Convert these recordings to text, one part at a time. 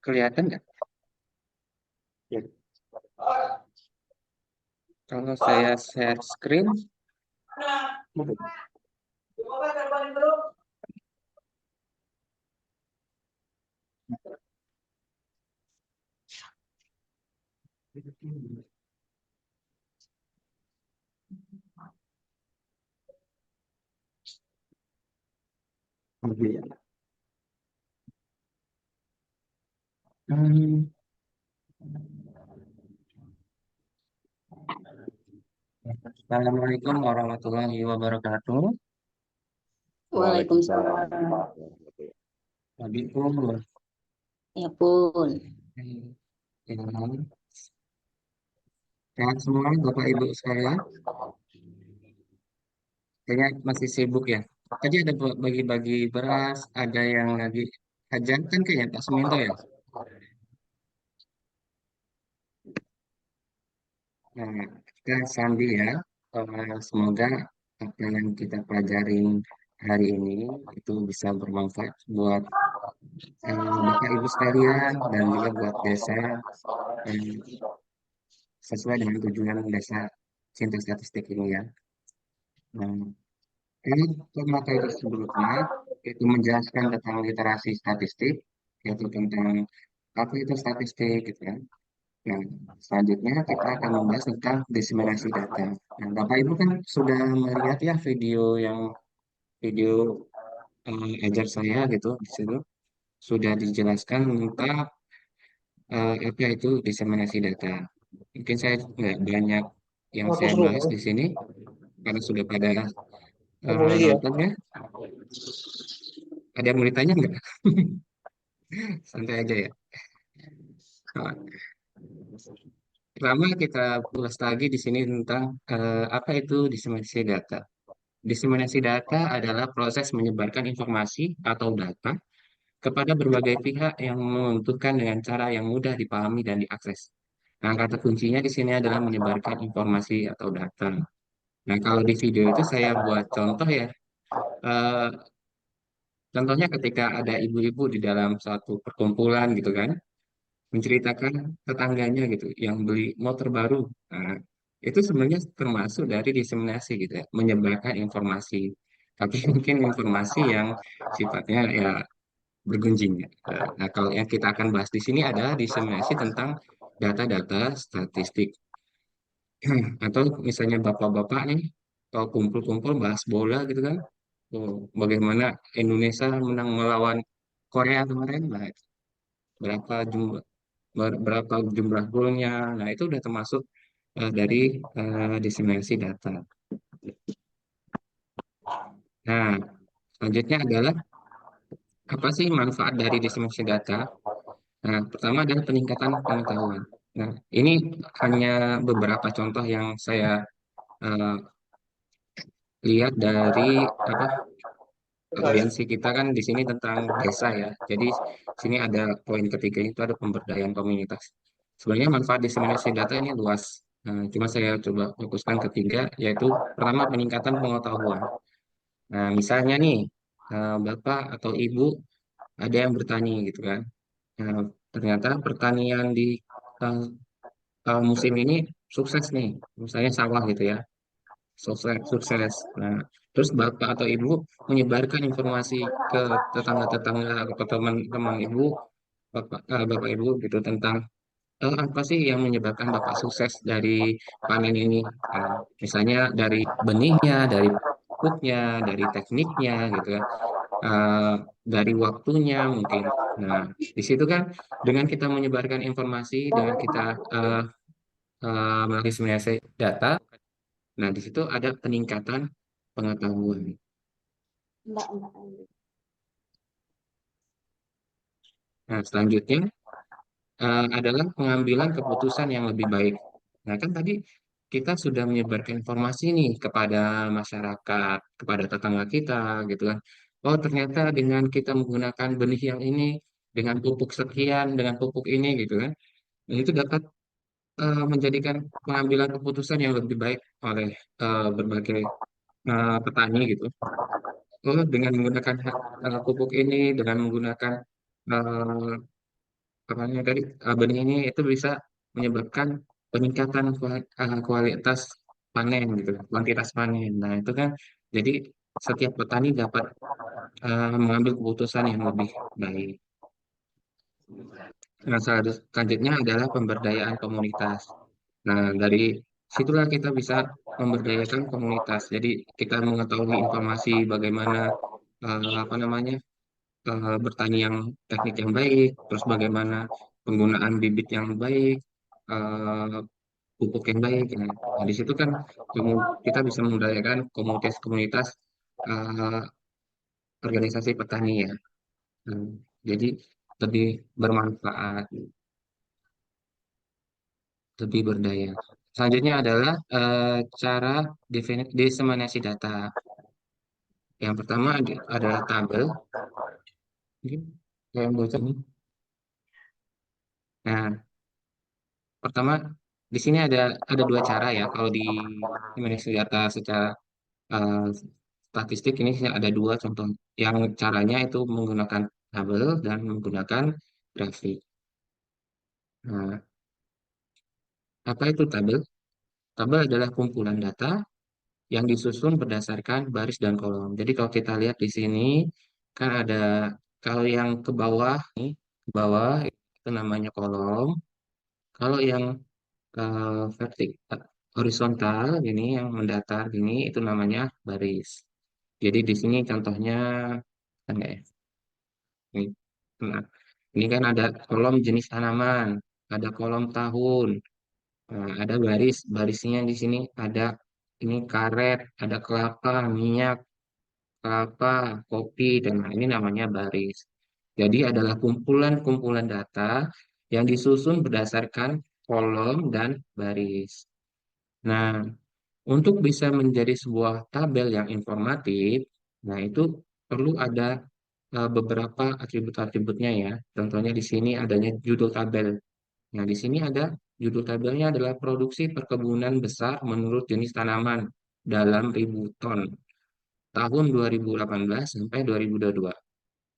Kelihatan nggak? Ya. Kalau saya share screen, Hmm, Assalamualaikum warahmatullahi wabarakatuh. Waalaikumsalam. Waalaikumsalam. Ya pun. Sehat semua Bapak Ibu sekalian. Kayaknya masih sibuk ya. Tadi ada bagi-bagi beras, ada yang lagi hajatan kayaknya Pak Suminto ya. Nah, kita sambil ya. Semoga apa yang kita pelajarin hari ini itu bisa bermanfaat buat Bapak Ibu sekalian dan juga buat desa yang sesuai dengan tujuan desa Cinta Statistik ini ya. Nah, ini materi sebelumnya itu menjelaskan tentang literasi statistik, yaitu tentang apa itu statistik gitu kan. Nah, selanjutnya kita akan membahas tentang diseminasi data. Nah, Bapak Ibu kan sudah melihat ya video ajar saya gitu di situ sudah dijelaskan tentang apa itu diseminasi data. Mungkin saya nggak banyak yang saya bahas di sini karena sudah pada nonton ya. Ada yang mau ditanya nggak? Santai aja ya. Nah, pertama kita ulas lagi di sini tentang apa itu diseminasi data. Diseminasi data adalah proses menyebarkan informasi atau data kepada berbagai pihak yang menentukan dengan cara yang mudah dipahami dan diakses. Nah, kata kuncinya di sini adalah menyebarkan informasi atau data. Nah, kalau di video itu saya buat contoh ya. Eh, Contohnya ketika ada ibu-ibu di dalam suatu perkumpulan gitu kan, menceritakan tetangganya gitu yang beli motor baru. Nah, itu sebenarnya termasuk dari diseminasi gitu ya, menyebarkan informasi. Tapi mungkin informasi yang sifatnya ya bergunjing ya. Nah, kalau yang kita akan bahas di sini adalah diseminasi tentang data-data statistik. Atau misalnya bapak-bapak nih, kalau kumpul-kumpul bahas bola gitu kan, tuh, bagaimana Indonesia menang melawan Korea kemarin, nah, berapa jumlah berapa jumlah golnya. Nah, itu udah termasuk dari diseminasi data. Nah, selanjutnya adalah apa sih manfaat dari diseminasi data? Nah, pertama adalah peningkatan pengetahuan. Nah, ini hanya beberapa contoh yang saya eh, lihat dari apa audiensi kita kan di sini tentang desa ya. Jadi sini ada poin ketiga itu ada pemberdayaan komunitas. Sebenarnya manfaat diseminasi data ini luas. Cuma saya coba fokuskan ketiga yaitu pertama peningkatan pengetahuan. Nah, misalnya nih Bapak atau Ibu ada yang bertani gitu kan. Nah, ternyata pertanian di eh, musim ini sukses nih, misalnya sawah gitu ya. Sukses, sukses. Nah, terus bapak atau ibu menyebarkan informasi ke tetangga-tetangga atau teman-teman ibu, bapak ibu gitu tentang apa sih yang menyebabkan bapak sukses dari panen ini. Misalnya dari benihnya, dari pupuknya, dari tekniknya gitu kan. Eh, dari waktunya mungkin. Nah, di situ kan dengan kita menyebarkan informasi, dengan kita eh, mengakumulasi data, nah, di situ ada peningkatan pengetahuan. Nah, selanjutnya adalah pengambilan keputusan yang lebih baik. Nah, kan tadi kita sudah menyebarkan informasi nih kepada masyarakat, kepada tetangga kita, gitu kan. Oh, ternyata dengan kita menggunakan benih yang ini, dengan pupuk sekian, dengan pupuk ini, gitu kan. Dan itu dapat menjadikan pengambilan keputusan yang lebih baik oleh berbagai petani gitu. Oh, dengan menggunakan pupuk ini, dengan menggunakan eh, apa namanya tadi benih ini, itu bisa menyebabkan peningkatan kualitas panen gitu, kuantitas panen. Nah, itu kan jadi setiap petani dapat mengambil keputusan yang lebih baik. Nah, selanjutnya adalah pemberdayaan komunitas. Nah, dari situlah kita bisa memberdayakan komunitas. Jadi kita mengetahui informasi bagaimana apa namanya bertani yang teknik yang baik, terus bagaimana penggunaan bibit yang baik, eh, pupuk yang baik. Nah, di situ kan kita bisa memberdayakan komunitas-komunitas eh, organisasi petani ya. Hmm, jadi lebih bermanfaat, lebih berdaya. Selanjutnya adalah cara diseminasi data. Yang pertama adalah tabel. Mungkin saya yang baca nih. Nah, pertama di sini ada dua cara ya. Kalau di dimensi data secara eh, statistik ini ada dua contoh. Yang caranya itu menggunakan tabel dan menggunakan grafik. Nah, apa itu tabel? Tabel adalah kumpulan data yang disusun berdasarkan baris dan kolom. Jadi kalau kita lihat di sini kan ada kalau yang ke bawah itu namanya kolom. Kalau yang horizontal ini yang mendatar ini itu namanya baris. Jadi di sini contohnya kan nggak ya? Ini, nah, ini kan ada kolom jenis tanaman, ada kolom tahun, nah, ada barisnya di sini ada ini karet, ada kelapa, minyak, kelapa, kopi, dan nah, ini namanya baris. Jadi adalah kumpulan-kumpulan data yang disusun berdasarkan kolom dan baris. Nah, untuk bisa menjadi sebuah tabel yang informatif, nah itu perlu ada beberapa atribut-atributnya ya. Contohnya di sini adanya judul tabel. Nah, di sini ada judul tabelnya adalah produksi perkebunan besar menurut jenis tanaman dalam ribu ton tahun 2018 sampai 2022.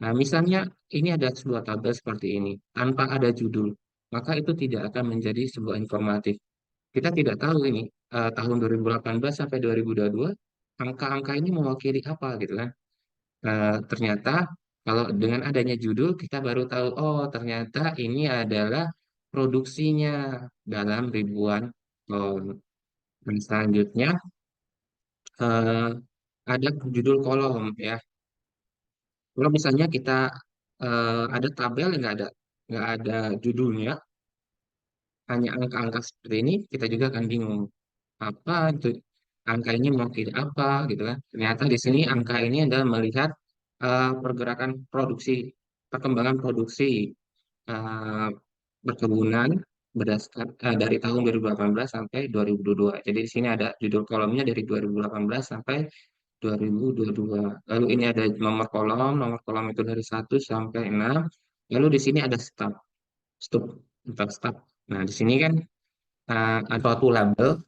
Nah, misalnya ini ada sebuah tabel seperti ini tanpa ada judul, maka itu tidak akan menjadi sebuah informatif. Kita tidak tahu ini tahun 2018 sampai 2022 angka-angka ini mewakili apa gitu kan. Ternyata kalau dengan adanya judul kita baru tahu oh ternyata ini adalah produksinya dalam ribuan ton. Dan selanjutnya eh, ada judul kolom ya. Kalau misalnya kita ada tabel yang nggak ada judulnya, hanya angka-angka seperti ini, kita juga akan bingung apa itu angka ini mewakili apa gitu kan. Ternyata di sini angka ini adalah melihat pergerakan produksi, perkembangan produksi eh, perkebunan berdasarkan dari tahun 2018 sampai 2022. Jadi di sini ada judul kolomnya dari 2018 sampai 2022. Lalu ini ada nomor kolom itu dari 1 sampai 6. Lalu di sini ada stop, untuk stop. Nah, di sini kan ada suatu label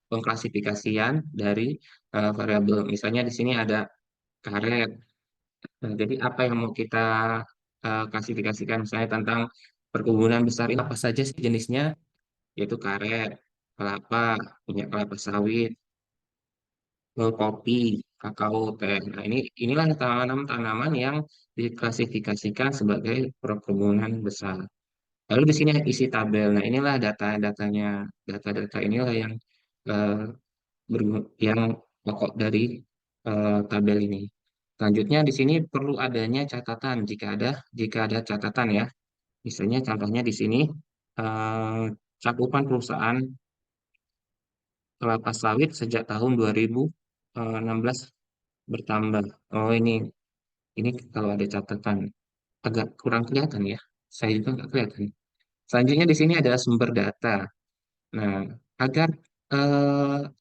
pengklasifikasian dari variabel. Misalnya di sini ada karet. Nah, jadi apa yang mau kita klasifikasikan misalnya tentang perkebunan besar ini apa saja sih jenisnya? Yaitu karet, kelapa, minyak kelapa sawit, kopi, kakao, teh. Nah, inilah tanaman-tanaman yang diklasifikasikan sebagai perkebunan besar. Lalu di sini isi tabel. Nah, inilah data-datanya. Data-data inilah yang eh, yang pokok dari tabel ini. Selanjutnya di sini perlu adanya catatan jika ada catatan ya. Misalnya contohnya di sini eh, cakupan perusahaan kelapa sawit sejak tahun 2016 bertambah. Oh ini kalau ada catatan agak kurang kelihatan ya. Saya juga nggak kelihatan. Selanjutnya di sini ada sumber data. Nah, agar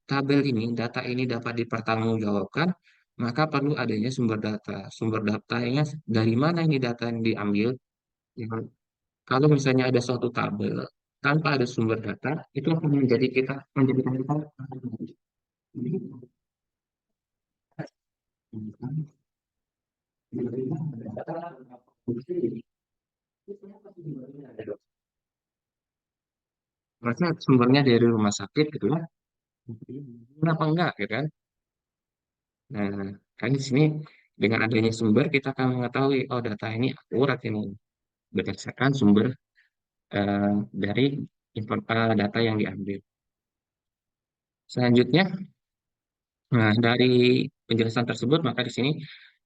tabel ini, data ini dapat dipertanggungjawabkan, maka perlu adanya sumber data. Sumber datanya dari mana ini data yang diambil? Ya, kalau misalnya ada suatu tabel, tanpa ada sumber data itu akan menjadikan kita masa sumbernya dari rumah sakit gitu ya, kenapa enggak gitu kan? Nah, kan di sini dengan adanya sumber kita akan mengetahui oh data ini akurat ini berdasarkan sumber eh, dari data yang diambil. Selanjutnya, nah dari penjelasan tersebut maka di sini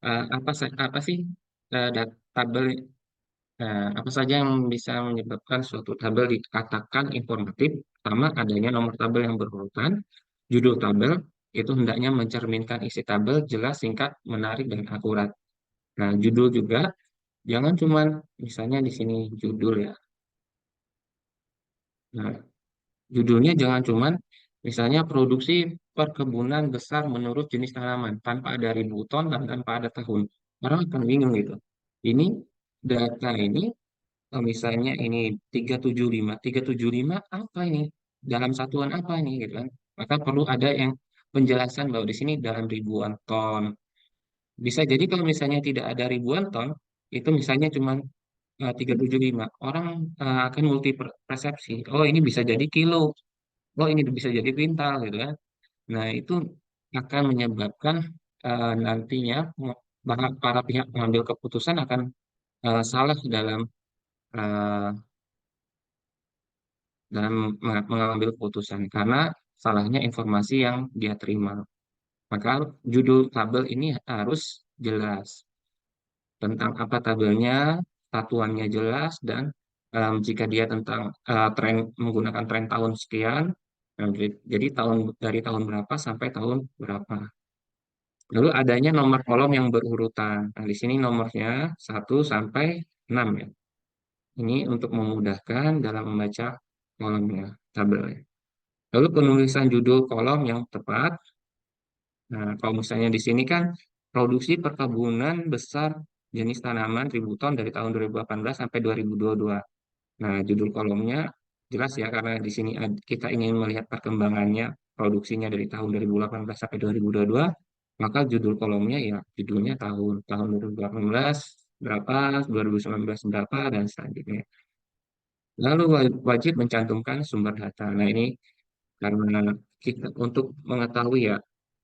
apa sih tabel apa saja yang bisa menyebabkan suatu tabel dikatakan informatif? Pertama, adanya nomor tabel yang berurutan. Judul tabel itu hendaknya mencerminkan isi tabel jelas, singkat, menarik, dan akurat. Nah, judul juga jangan cuman misalnya di sini judul ya. Nah, judulnya jangan cuman misalnya produksi perkebunan besar menurut jenis tanaman tanpa ada ributan dan tanpa ada tahun. Orang akan bingung gitu. Ini data ini misalnya ini 375 apa ini? Dalam satuan apa ini gitu kan? Maka perlu ada yang penjelasan bahwa di sini dalam ribuan ton. Bisa jadi kalau misalnya tidak ada ribuan ton, itu misalnya cuma 375. Orang akan multi persepsi. Oh, ini bisa jadi kilo. Oh, ini bisa jadi kuintal gitu kan. Nah, itu akan menyebabkan nantinya para pihak pengambil keputusan akan salah eh, dalam mengambil keputusan karena salahnya informasi yang dia terima. Maka judul tabel ini harus jelas tentang apa tabelnya, satuannya jelas dan jika dia tentang tren menggunakan tren tahun sekian, jadi dari tahun berapa sampai tahun berapa. Lalu adanya nomor kolom yang berurutan. Nah, di sini nomornya 1 sampai 6 ya. Ini untuk memudahkan dalam membaca kolomnya, tabelnya. Lalu penulisan judul kolom yang tepat. Nah, kalau misalnya di sini kan produksi perkebunan besar jenis tanaman ributan dari tahun 2018 sampai 2022. Nah, judul kolomnya jelas ya karena di sini kita ingin melihat perkembangannya produksinya dari tahun 2018 sampai 2022, maka judul kolomnya ya judulnya tahun 2018 berapa, 2019 berapa dan selanjutnya. Lalu wajib mencantumkan sumber data. Nah, ini karena kita untuk mengetahui ya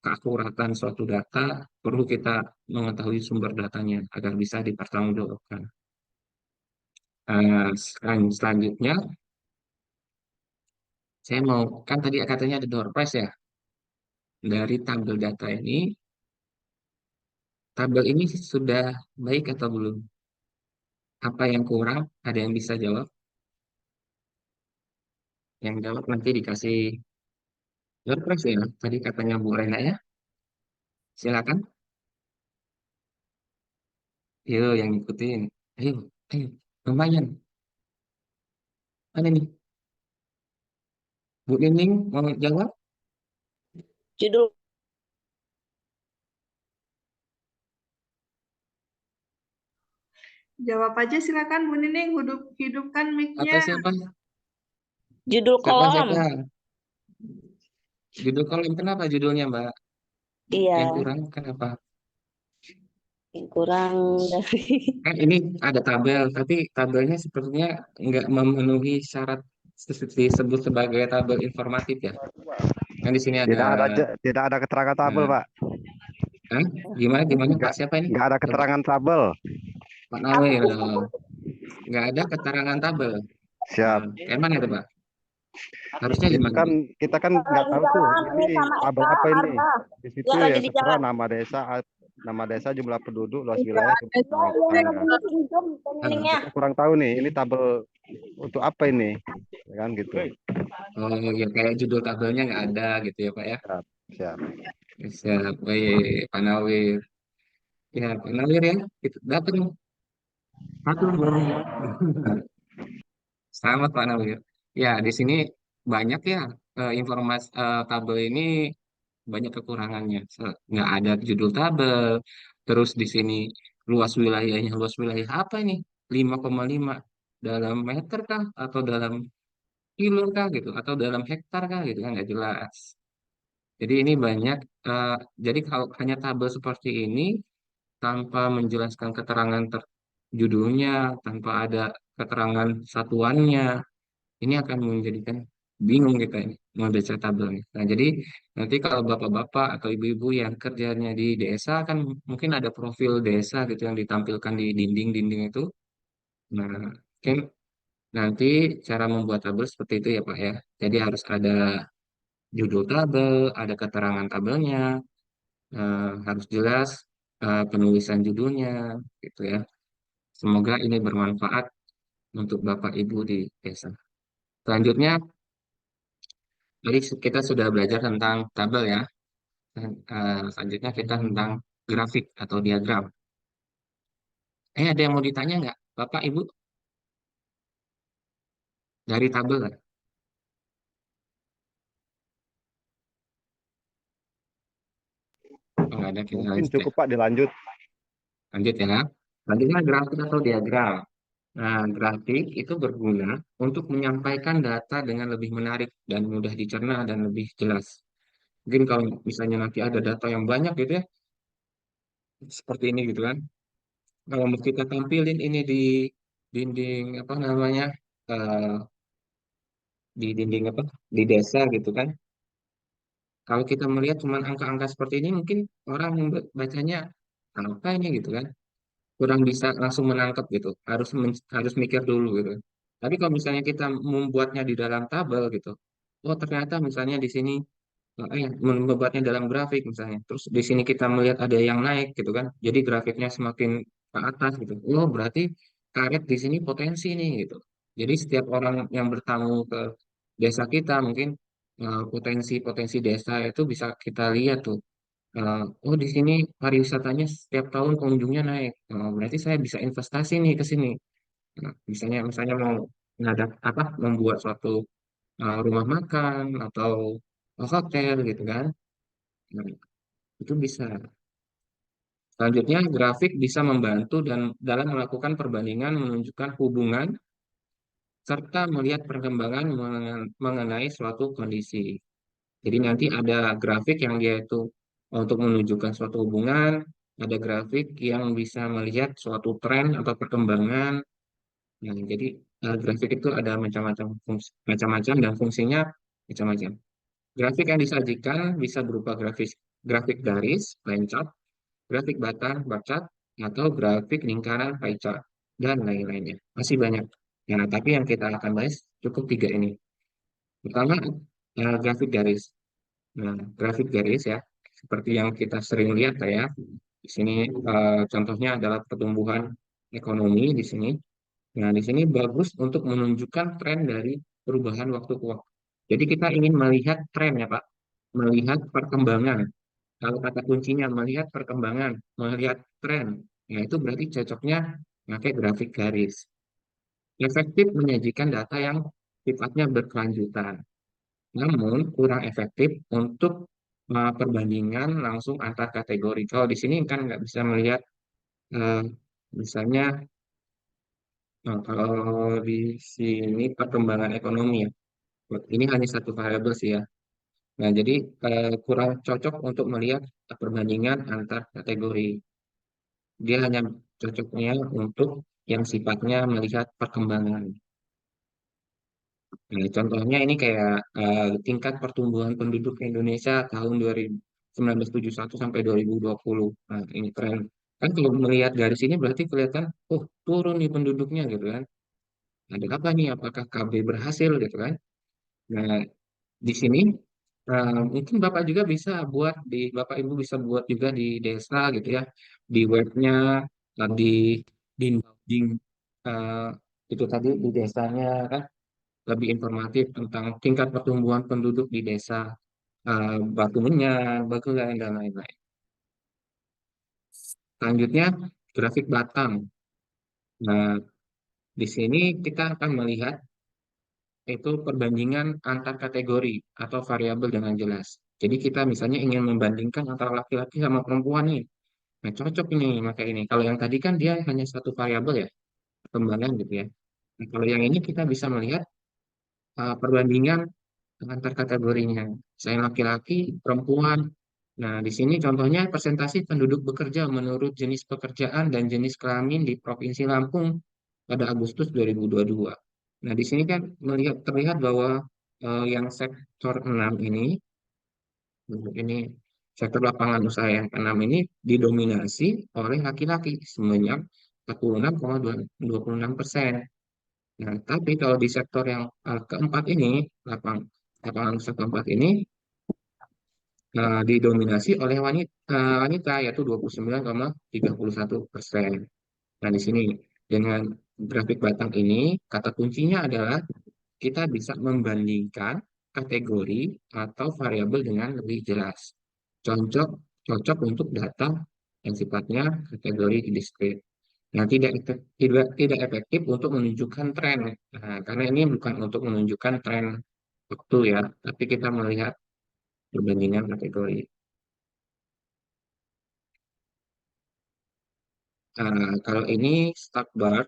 keakuratan suatu data, perlu kita mengetahui sumber datanya agar bisa dipertanggungjawabkan. Selanjutnya, saya mau, kan tadi katanya ada door prize ya. Dari tabel data ini, tabel ini sudah baik atau belum? Apa yang kurang? Ada yang bisa jawab? Yang jawab nanti dikasih door prize ya. Tadi katanya Bu Rena ya. Silakan. Yuk, yang ngikutin. Ayo, ayo. Lumayan. Mana nih? Bu Nining mau jawab? Judul Jawab aja silakan Bu Nining, hidupkan Atau mic-nya. siapa? judul kolom. Siapa? Judul kolom kenapa judulnya Mbak? Iya, Yang kurang kenapa? yang kurang dari Kan ini ada tabel, tapi tabelnya sepertinya nggak memenuhi syarat disebut sebagai tabel informatif ya. Kan di sini ada, Tidak ada keterangan tabel, nah, Pak. Hah? Gimana gimana Pak? Nggak Siapa ini? nggak ada Coba keterangan tabel. Pak Nawir, nggak ada keterangan tabel. Nah, Siap. kayak mana itu Pak? Harusnya Itu gimana kan Pak? kita kan nggak lagi tahu tuh jalan ini ini sama tabel Eka, apa ini. Arta. Di Ya situ ya lagi di tertera jalan. nama desa, jumlah penduduk, luas Iya, wilayah, ada Ya, kebutuhan yang tetangga. lagi pinjam Nah, penilainya. kita kurang tahu nih, ini tabel untuk apa ini, ya kan gitu. Oh ya kayak judul tabelnya nggak ada gitu ya Pak ya. Siap, siap. Siap, baik Pak Nawir. Ya Pak Nawir ya, itu dapat nih. Satu belum. Selamat Pak Nawir. Ya, di sini banyak ya informasi tabel ini banyak kekurangannya. Nggak ada judul tabel. Terus di sini luas wilayahnya, luas wilayah apa ini? 5,5 dalam meter kah? Atau dalam kilo kah gitu, atau dalam hektar kah gitu kan nggak jelas. Jadi ini banyak, eh, jadi kalau hanya tabel seperti ini tanpa menjelaskan keterangan judulnya, tanpa ada keterangan satuannya, ini akan menjadikan bingung kita ini membaca tabelnya. Nah, jadi nanti kalau bapak-bapak atau ibu-ibu yang kerjanya di desa kan mungkin ada profil desa gitu yang ditampilkan di dinding-dinding itu. Nah, mungkin nanti cara membuat tabel seperti itu ya Pak ya. Jadi harus ada judul tabel, ada keterangan tabelnya, harus jelas penulisan judulnya gitu ya. Semoga ini bermanfaat untuk Bapak Ibu di desa. Selanjutnya, tadi kita sudah belajar tentang tabel ya. Dan, selanjutnya kita tentang grafik atau diagram. Ada yang mau ditanya nggak? Bapak, Ibu, dari tabel nggak? Oh, nggak ada, kita Mungkin lanjut ya. cukup Pak dilanjut. Lanjut ya. Selanjutnya grafik atau diagram. Nah, grafik itu berguna untuk menyampaikan data dengan lebih menarik dan mudah dicerna dan lebih jelas. Mungkin kalau misalnya nanti ada data yang banyak gitu ya, seperti ini gitu kan. Kalau mau kita tampilin ini di dinding apa namanya, eh, di dinding apa, di desa gitu kan. Kalau kita melihat cuma angka-angka seperti ini, mungkin orang bacanya apa ini gitu kan, kurang bisa langsung menangkap gitu, harus mikir dulu gitu. Tapi kalau misalnya kita membuatnya di dalam tabel gitu, oh ternyata misalnya di sini membuatnya dalam grafik misalnya. Terus di sini kita melihat ada yang naik gitu kan. Jadi grafiknya semakin ke atas gitu. Oh, berarti karet di sini potensi nih gitu. Jadi setiap orang yang bertamu ke desa kita mungkin potensi-potensi desa itu bisa kita lihat tuh. Oh, di sini pariwisatanya setiap tahun pengunjungnya naik. Berarti saya bisa investasi nih ke sini. Nah, misalnya mau menghadap apa membuat suatu rumah makan atau hotel gitu kan. Nah, itu bisa. Selanjutnya, grafik bisa membantu dan dalam melakukan perbandingan menunjukkan hubungan serta melihat perkembangan mengenai suatu kondisi. Jadi nanti ada grafik yang dia itu untuk menunjukkan suatu hubungan, ada grafik yang bisa melihat suatu tren atau perkembangan. Nah, jadi grafik itu ada macam-macam fungsi, macam-macam dan fungsinya macam-macam. Grafik yang disajikan bisa berupa grafik garis, line chart, grafik batang, bar chart, atau grafik lingkaran, pie chart, dan lain-lainnya. Masih banyak. Ya, nah, tapi yang kita akan bahas cukup tiga ini. Pertama, grafik garis. Nah, grafik garis ya, seperti yang kita sering lihat ya. Di sini contohnya adalah pertumbuhan ekonomi di sini. Nah, di sini bagus untuk menunjukkan tren dari perubahan waktu ke waktu. Jadi kita ingin melihat tren ya Pak, melihat perkembangan. Kalau kata kuncinya melihat perkembangan, melihat tren, ya itu berarti cocoknya pakai grafik garis. Efektif menyajikan data yang sifatnya berkelanjutan, namun kurang efektif untuk perbandingan langsung antar kategori. Kalau di sini kan nggak bisa melihat eh, misalnya kalau di sini perkembangan ekonomi ya, ini hanya satu variabel sih ya. Nah, jadi kurang cocok untuk melihat perbandingan antar kategori. Dia hanya cocoknya untuk yang sifatnya melihat perkembangan. Nah, contohnya ini kayak tingkat pertumbuhan penduduk Indonesia tahun 1971 sampai 2020. Nah, ini tren. Kan kalau melihat dari sini berarti kelihatan, oh turun nih penduduknya gitu kan. Ada apa nih? Apakah KB berhasil gitu kan? Nah, di sini mungkin Bapak juga bisa buat Bapak Ibu bisa buat juga di desa gitu ya, di webnya, di dinding eh, itu tadi di desanya kan lebih informatif tentang tingkat pertumbuhan penduduk di desa Batu Menyan, Bagulan dan lain-lain. Selanjutnya grafik Batang. Nah, di sini kita akan melihat itu perbandingan antar kategori atau variabel dengan jelas. Jadi kita misalnya ingin membandingkan antara laki-laki sama perempuan nih. Nah, cocok ini maka ini. Kalau yang tadi kan dia hanya satu variabel ya, perkembangan gitu ya. Nah, kalau yang ini kita bisa melihat perbandingan antar kategorinya. Selain laki-laki, perempuan. Nah, di sini contohnya presentasi penduduk bekerja menurut jenis pekerjaan dan jenis kelamin di Provinsi Lampung pada Agustus 2022. Nah, di sini kan terlihat bahwa yang sektor 6 ini sektor lapangan usaha yang keenam ini didominasi oleh laki-laki sebanyak 46,26%. Nah, tapi kalau di sektor yang keempat ini, lapangan usaha keempat ini didominasi oleh wanita yaitu 29,31%. Nah, di sini dengan grafik batang ini, kata kuncinya adalah kita bisa membandingkan kategori atau variabel dengan lebih jelas. Cocok, cocok untuk data yang sifatnya kategori diskrit. Nah, tidak efektif untuk menunjukkan tren. Nah, karena ini bukan untuk menunjukkan tren waktu ya, tapi kita melihat perbandingan kategori. Kalau ini stock bar,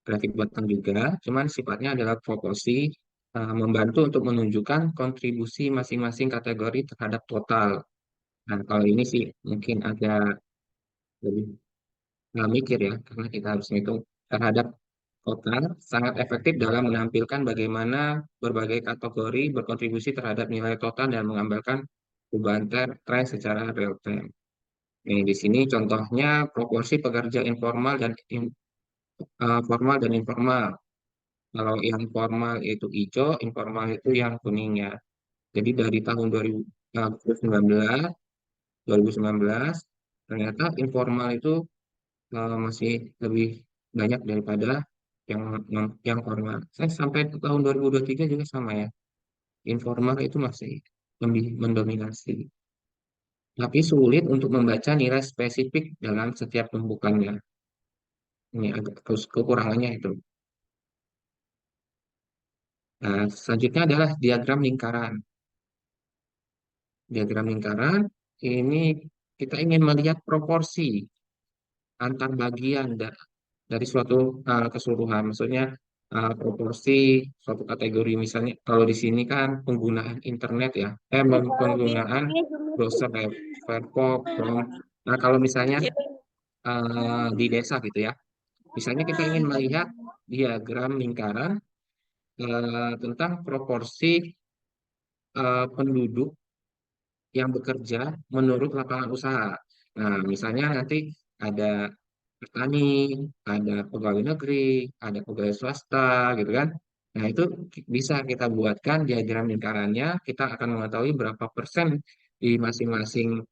grafik bottom juga, cuman sifatnya adalah proporsi membantu untuk menunjukkan kontribusi masing-masing kategori terhadap total. Nah, kalau ini sih mungkin agak lebih nggak mikir ya, karena kita harus ngitung terhadap total, sangat efektif dalam menampilkan bagaimana berbagai kategori berkontribusi terhadap nilai total dan mengambilkan perubahan tren secara real time. Ini di sini contohnya proporsi pekerja informal dan formal dan informal. Kalau yang formal itu hijau, informal itu yang kuning ya. Jadi dari tahun 2019, 2019 ternyata informal itu masih lebih banyak daripada yang yang formal. Saya sampai tahun 2023 juga sama ya. Informal itu masih lebih mendominasi. Tapi sulit untuk membaca nilai spesifik dalam setiap tumpukannya. Ini agak terus kekurangannya itu. Nah, selanjutnya adalah diagram lingkaran. Diagram lingkaran ini kita ingin melihat proporsi antar bagian dari suatu keseluruhan. Maksudnya proporsi suatu kategori. Misalnya kalau di sini kan penggunaan internet ya, penggunaan browser kayak Firefox, Chrome. Nah, kalau misalnya di desa gitu ya, misalnya kita ingin melihat diagram lingkaran tentang proporsi penduduk yang bekerja menurut lapangan usaha. Nah, misalnya nanti ada petani, ada pegawai negeri, ada pegawai swasta, gitu kan. Nah, itu bisa kita buatkan diagram lingkarannya, kita akan mengetahui berapa persen di masing-masing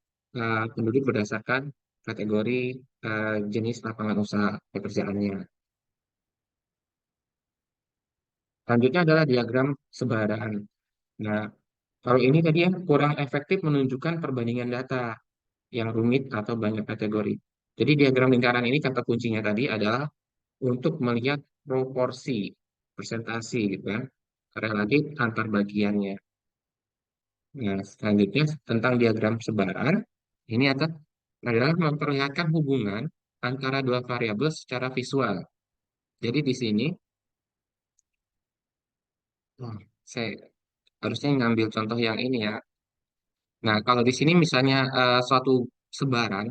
penduduk berdasarkan kategori jenis lapangan usaha pekerjaannya. Selanjutnya adalah diagram sebaran. Nah, kalau ini tadi ya kurang efektif menunjukkan perbandingan data yang rumit atau banyak kategori. Jadi diagram lingkaran ini kata kuncinya tadi adalah untuk melihat proporsi, presentasi gitu kan, relatif antar bagiannya. Nah, selanjutnya tentang diagram sebaran, ini adalah memperlihatkan hubungan antara dua variabel secara visual. Jadi di sini, oh, saya harusnya ngambil contoh yang ini ya. Nah, kalau di sini misalnya suatu sebaran,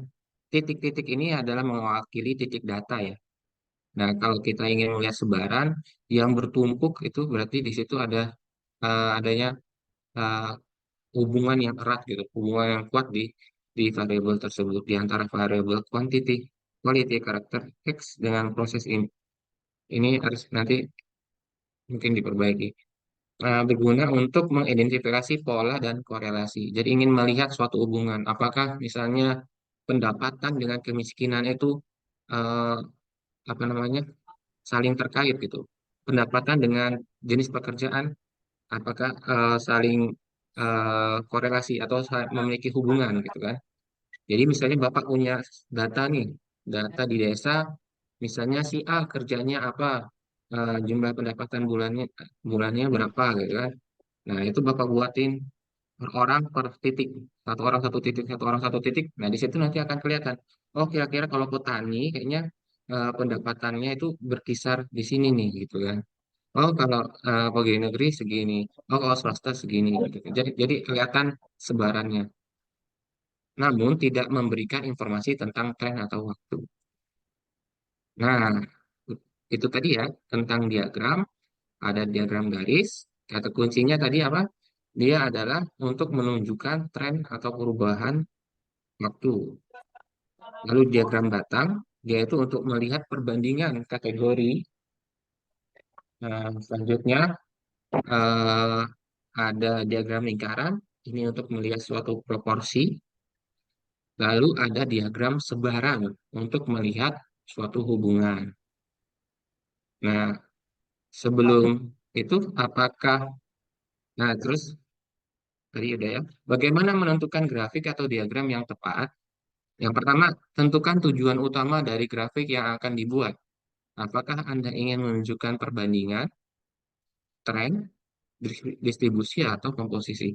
titik-titik ini adalah mewakili titik data ya. Nah, kalau kita ingin melihat sebaran yang bertumpuk itu berarti di situ adanya eh, hubungan yang erat gitu, hubungan yang kuat di variabel tersebut di antara variabel quality karakter X dengan proses ini harus nanti mungkin diperbaiki. Berguna untuk mengidentifikasi pola dan korelasi. Jadi ingin melihat suatu hubungan, apakah misalnya pendapatan dengan kemiskinan itu eh, apa namanya saling terkait gitu. Pendapatan dengan jenis pekerjaan apakah saling korelasi atau memiliki hubungan gitu kan. Jadi misalnya Bapak punya data nih, data di desa, misalnya si A kerjanya apa, jumlah pendapatan bulannya berapa gitu kan. Nah, itu Bapak buatin per orang per titik, satu orang satu titik, satu orang satu titik. Nah, di situ nanti akan kelihatan, oh kira-kira kalau petani kayaknya pendapatannya itu berkisar di sini nih gitu kan. Oh, kalau pegawai negeri segini. Oh, kalau swasta segini. Gitu. Jadi kelihatan sebarannya. Namun tidak memberikan informasi tentang tren atau waktu. Nah, itu tadi ya tentang diagram. Ada diagram garis. Kata kuncinya tadi apa? Dia adalah untuk menunjukkan tren atau perubahan waktu. Lalu diagram batang, dia itu untuk melihat perbandingan kategori. Nah, selanjutnya eh, ada diagram lingkaran, ini untuk melihat suatu proporsi. Lalu ada diagram sebaran untuk melihat suatu hubungan. Nah, sebelum itu apakah, nah terus tadi udah ya, bagaimana menentukan grafik atau diagram yang tepat? Yang pertama, tentukan tujuan utama dari grafik yang akan dibuat. Apakah Anda ingin menunjukkan perbandingan, tren, distribusi, atau komposisi?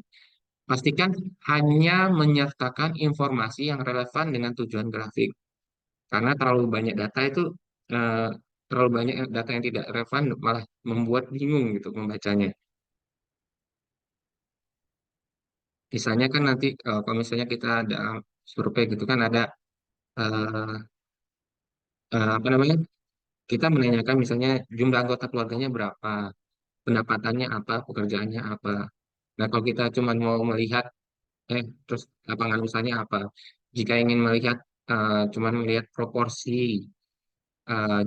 Pastikan hanya menyertakan informasi yang relevan dengan tujuan grafik. Karena terlalu banyak data itu, eh, terlalu banyak data yang tidak relevan malah membuat bingung gitu membacanya. Misalnya kan nanti kalau misalnya kita ada survei gitu kan ada eh, apa namanya? Kita menanyakan misalnya jumlah anggota keluarganya berapa, pendapatannya apa, pekerjaannya apa. Nah, kalau kita cuma mau melihat terus lapangan usahanya apa? Jika ingin melihat cuma melihat proporsi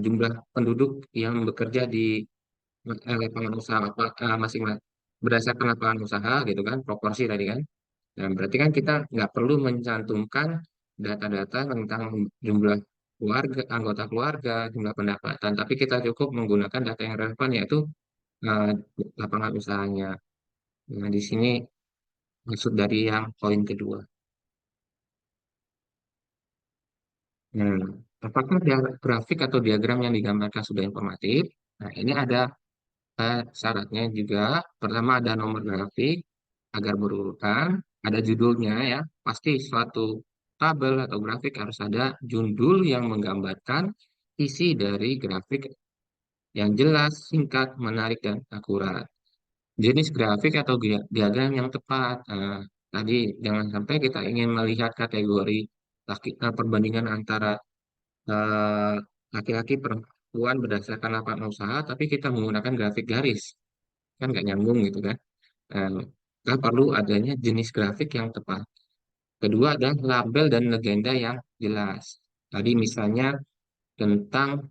jumlah penduduk yang bekerja di lapangan usaha apa masing-masing berdasarkan lapangan usaha gitu kan, proporsi tadi kan. Dan berarti kan kita nggak perlu mencantumkan data-data tentang jumlah keluarga, anggota keluarga, jumlah pendapatan, tapi kita cukup menggunakan data yang relevan yaitu eh, lapangan usahanya. Nah, di sini maksud dari yang poin kedua. Nah, apakah grafik atau diagram yang digambarkan sudah informatif? Nah, ini ada syaratnya juga. Pertama ada nomor grafik agar berurutan, ada judulnya ya. Pasti suatu tabel atau grafik harus ada judul yang menggambarkan isi dari grafik yang jelas, singkat, menarik, dan akurat. Jenis grafik atau diagram yang tepat. Nah, tadi jangan sampai kita ingin melihat kategori perbandingan antara eh, laki-laki perempuan berdasarkan lapangan usaha, tapi kita menggunakan grafik garis, kan nggak nyambung gitu kan. Eh, Kita perlu adanya jenis grafik yang tepat. Kedua adalah label dan legenda yang jelas. Tadi misalnya tentang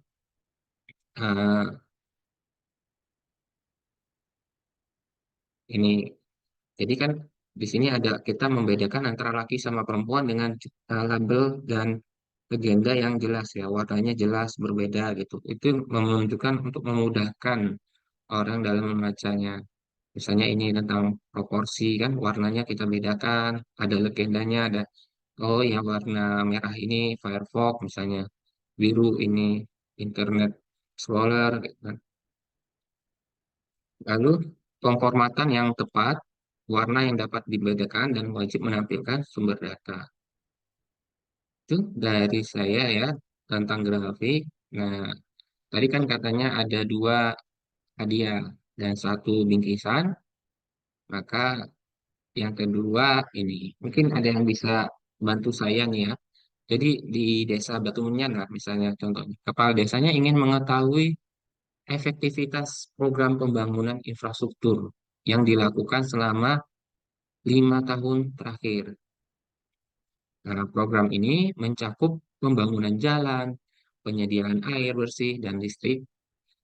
eh, ini, jadi kan di sini ada kita membedakan antara laki sama perempuan dengan label dan legenda yang jelas ya, warnanya jelas berbeda gitu. Itu menunjukkan untuk memudahkan orang dalam membacanya. Misalnya ini tentang proporsi kan, warnanya kita bedakan, ada legendanya, ada oh ya warna merah ini Firefox misalnya, biru ini Internet Explorer, gitu kan. Lalu pemformatan yang tepat, warna yang dapat dibedakan dan wajib menampilkan sumber data. Itu dari saya ya tentang grafik. Nah, tadi kan katanya ada dua hadiah dan satu bingkisan, maka yang kedua ini, mungkin ada yang bisa bantu saya nih ya. Jadi di desa Batumenyan lah misalnya contohnya. Kepala desanya ingin mengetahui efektivitas program pembangunan infrastruktur yang dilakukan selama 5 tahun terakhir. Nah, program ini mencakup pembangunan jalan, penyediaan air bersih dan listrik.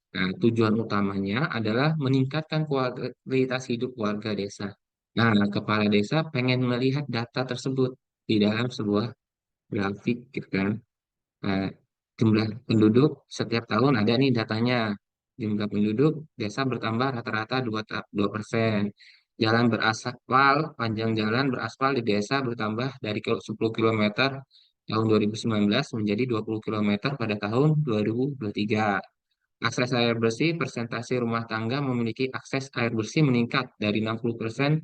Nah, tujuan utamanya adalah meningkatkan kualitas hidup warga desa. Nah, kepala desa pengen melihat data tersebut di dalam sebuah grafik gitu kan. Nah, jumlah penduduk setiap tahun ada nih datanya. Jumlah penduduk desa bertambah rata-rata 2%. Jalan beraspal, panjang jalan beraspal di desa bertambah dari 10 kilometer tahun 2019 menjadi 20 kilometer pada tahun 2023. Akses air bersih, persentase rumah tangga memiliki akses air bersih meningkat dari 60%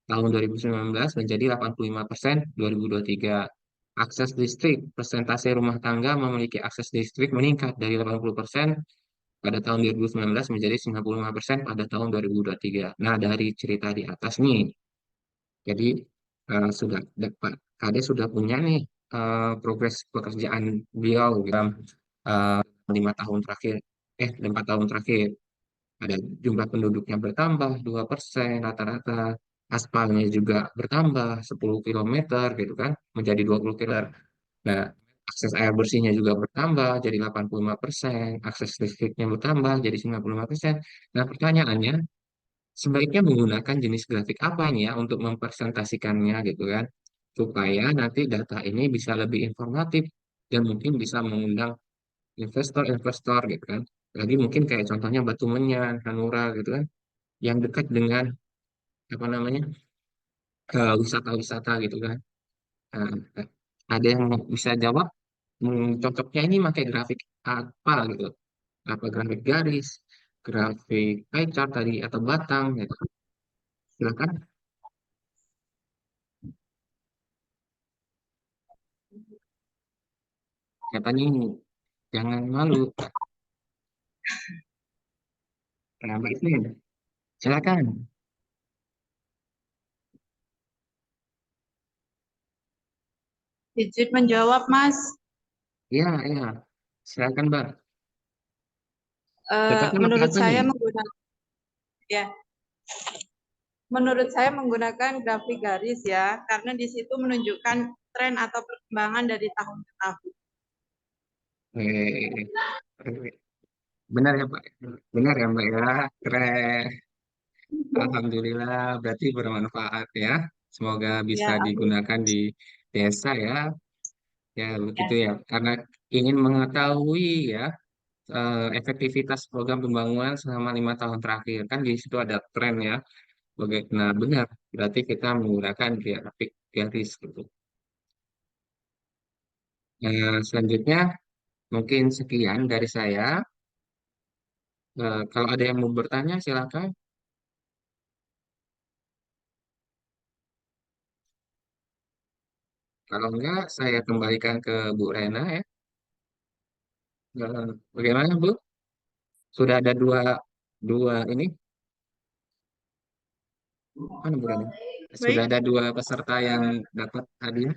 tahun 2019 menjadi 85% 2023. Akses listrik, persentase rumah tangga memiliki akses listrik meningkat dari 80% pada tahun 2019 menjadi 95% pada tahun 2023. Nah, dari cerita di atas nih, jadi sudah Pak Kade sudah punya nih progres pekerjaan beliau dalam eh, 5 tahun terakhir, 4 tahun terakhir. Ada jumlah penduduknya bertambah 2% rata-rata, aspalnya juga bertambah 10 kilometer gitu kan, menjadi 20 kilometer. Nah, akses air bersihnya juga bertambah jadi 85%, akses listriknya bertambah jadi 95%. Nah, pertanyaannya, sebaiknya menggunakan jenis grafik apa nih ya untuk mempresentasikannya gitu kan, supaya nanti data ini bisa lebih informatif dan mungkin bisa mengundang investor-investor gitu kan. Lagi mungkin kayak contohnya Batu Menyan, Hanura gitu kan, yang dekat dengan apa namanya wisata-wisata gitu kan. Nah, ada yang bisa jawab, cocoknya ini pakai grafik apa gitu? Apa grafik garis, grafik pie chart tadi atau batang gitu? Silakan. Katanya ini jangan malu. Nah, Mbak Isnin, silakan. Izin menjawab, Mas. Iya, iya. Silakan, Mbak. Cocoknya pakai Menurut apa nih? saya menggunakan ya, menurut saya menggunakan grafik garis ya, karena di situ menunjukkan tren atau perkembangan dari tahun ke tahun. Eh, benar ya, Pak. Benar ya, Mbak ya. Keren. Alhamdulillah, berarti bermanfaat ya. Semoga bisa Ya, amin. digunakan di desa ya. Ya, begitu Ya. ya. Karena ingin mengetahui ya efektivitas program pembangunan selama 5 tahun terakhir. Kan di situ ada tren ya. Nah, benar. Berarti kita menggunakan grafik garis gitu. Selanjutnya, mungkin sekian dari saya. Kalau ada yang mau bertanya, silakan. Kalau enggak, saya kembalikan ke Bu Rena ya. Bagaimana, Bu? Sudah ada dua, dua ini, mana Bu Rena? Sudah Baik, ada dua peserta yang dapat hadiah.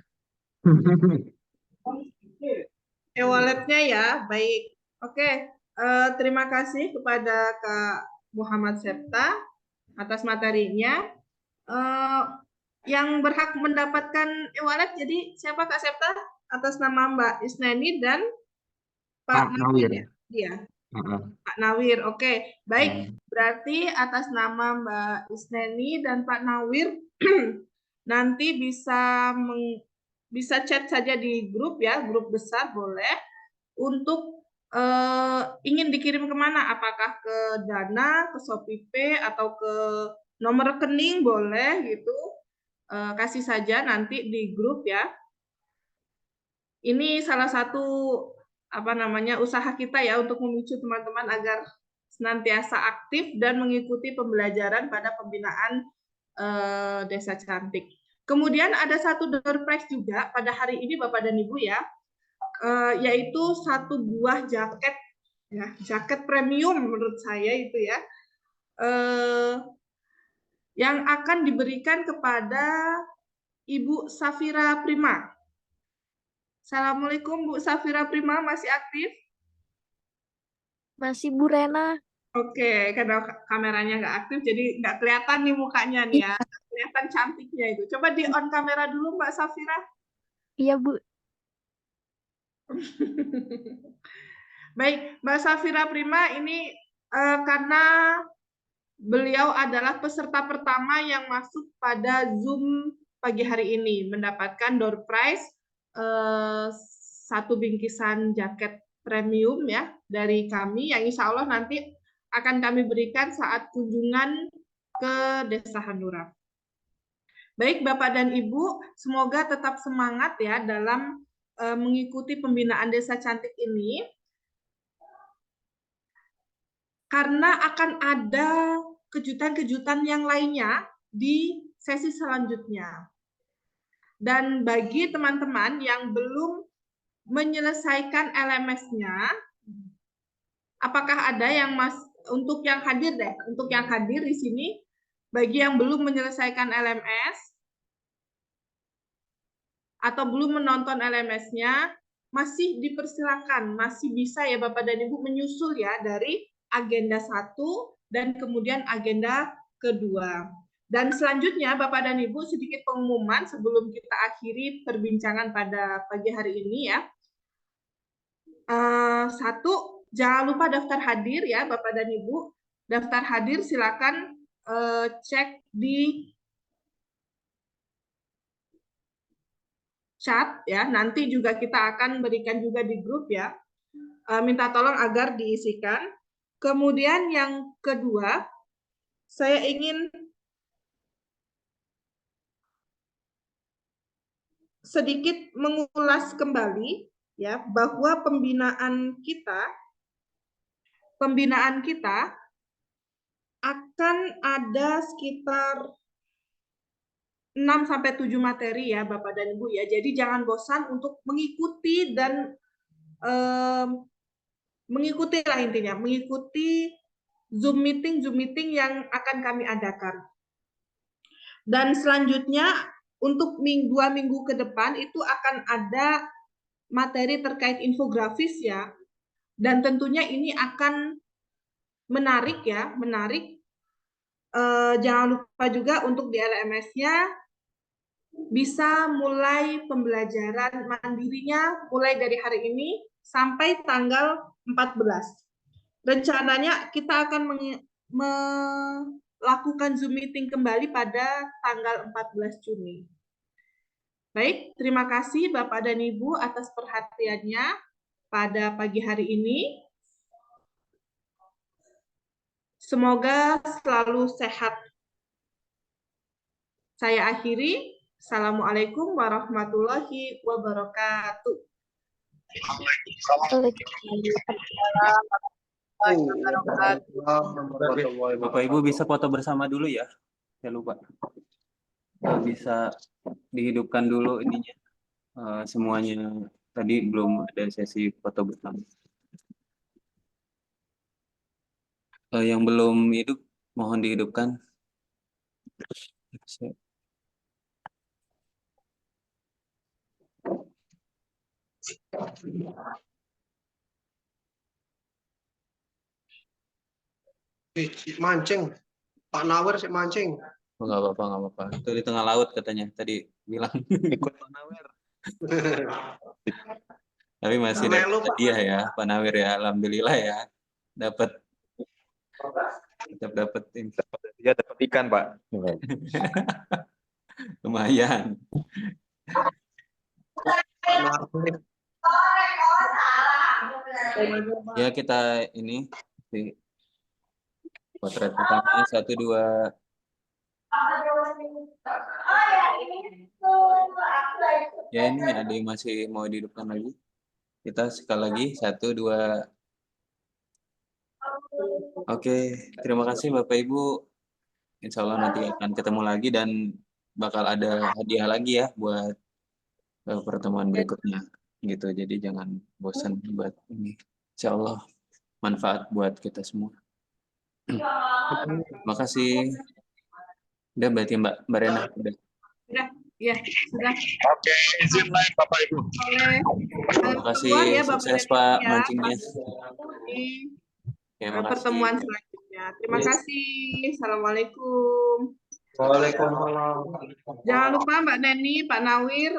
e-walletnya ya, baik. Oke, terima kasih kepada Kak Muhammad Septa atas materinya. Eh, yang berhak mendapatkan e-wallet jadi siapa Kak Septa? Atas nama Mbak Isneni dan Pak Pak Nawir Nawir. ya? Iya, Heeh. Pak Nawir. Oke, baik. Hmm. Berarti atas nama Mbak Isneni dan Pak Nawir nanti bisa chat saja di grup ya, grup besar boleh untuk ingin dikirim kemana? Apakah ke Dana, ke Shopee atau ke nomor rekening boleh gitu. Kasih saja nanti di grup ya. Ini salah satu apa namanya usaha kita ya untuk memicu teman-teman agar senantiasa aktif dan mengikuti pembelajaran pada pembinaan Desa Cantik. Kemudian ada satu door prize juga pada hari ini Bapak dan Ibu ya, yaitu satu buah jaket ya, jaket premium menurut saya itu ya, yang akan diberikan kepada Ibu Safira Prima. Assalamualaikum Bu Safira Prima, masih aktif? Masih Bu Rena. Oke, karena kameranya nggak aktif, jadi nggak kelihatan nih mukanya nih ya. Kelihatan cantiknya itu. Coba di on kamera dulu Mbak Safira. Iya Bu. Baik, Mbak Safira Prima ini karena beliau adalah peserta pertama yang masuk pada Zoom pagi hari ini, mendapatkan door prize satu bingkisan jaket premium ya dari kami yang insya Allah nanti akan kami berikan saat kunjungan ke Desa Hanura. Baik Bapak dan Ibu, semoga tetap semangat ya dalam mengikuti pembinaan Desa Cantik ini, karena akan ada kejutan-kejutan yang lainnya di sesi selanjutnya. Dan bagi teman-teman yang belum menyelesaikan LMS-nya, Apakah ada yang untuk yang hadir deh, untuk yang hadir di sini, bagi yang belum menyelesaikan LMS atau belum menonton LMS-nya, masih dipersilakan, masih bisa ya Bapak dan Ibu menyusul ya dari agenda 1 dan kemudian agenda kedua. Dan selanjutnya Bapak dan Ibu sedikit pengumuman sebelum kita akhiri perbincangan pada pagi hari ini ya. Satu, jangan lupa daftar hadir ya Bapak dan Ibu. Daftar hadir silakan cek di chat ya. Nanti juga kita akan berikan juga di grup ya. Minta tolong agar diisikan. Kemudian yang kedua, saya ingin sedikit mengulas kembali ya bahwa pembinaan kita akan ada sekitar 6-7 materi ya Bapak dan Ibu ya. Jadi jangan bosan untuk mengikuti dan mengikuti lah intinya, mengikuti Zoom meeting yang akan kami adakan. Dan selanjutnya untuk 2 minggu ke depan itu akan ada materi terkait infografis ya. Dan tentunya ini akan menarik ya, menarik. Jangan lupa juga untuk di LMS-nya bisa mulai pembelajaran mandirinya mulai dari hari ini sampai tanggal 14. Rencananya kita akan melakukan Zoom meeting kembali pada tanggal 14 Juni. Baik, terima kasih Bapak dan Ibu atas perhatiannya pada pagi hari ini. Semoga selalu sehat. Saya akhiri. Assalamualaikum warahmatullahi wabarakatuh. Bapak Ibu bisa foto bersama dulu ya. Saya lupa. Bisa dihidupkan dulu ininya. Semuanya tadi belum ada sesi foto bersama. Yang belum hidup mohon dihidupkan. Mancing, Pak Nawir sih mancing. Oh, nggak apa-apa. Itu di tengah laut katanya. Tadi bilang ikut Pak Nawir. Tapi masih dapat hadiah ya, Pak Nawir ya. Alhamdulillah ya. Tetap dapat Ya dapat ikan, Pak. lumayan. Ya kita ini di potret pertamanya 1, 2. Ya ini ada yang masih mau dihidupkan lagi. Kita sekali lagi 1, 2. Oke, terima kasih Bapak Ibu. Insya Allah nanti akan ketemu lagi dan bakal ada hadiah lagi ya buat pertemuan berikutnya. Gitu. Jadi jangan bosan buat ini. Insya Allah manfaat buat kita semua. Terima kasih. Udah berarti Mbak Rena udah. Ya, sudah. Oke, izin lain Bapak Ibu. Terima kasih, sukses Pak mancingnya. Di pertemuan selanjutnya. Terima kasih. Assalamualaikum. Waalaikumsalam. Jangan lupa Mbak Neni, Pak Nawir,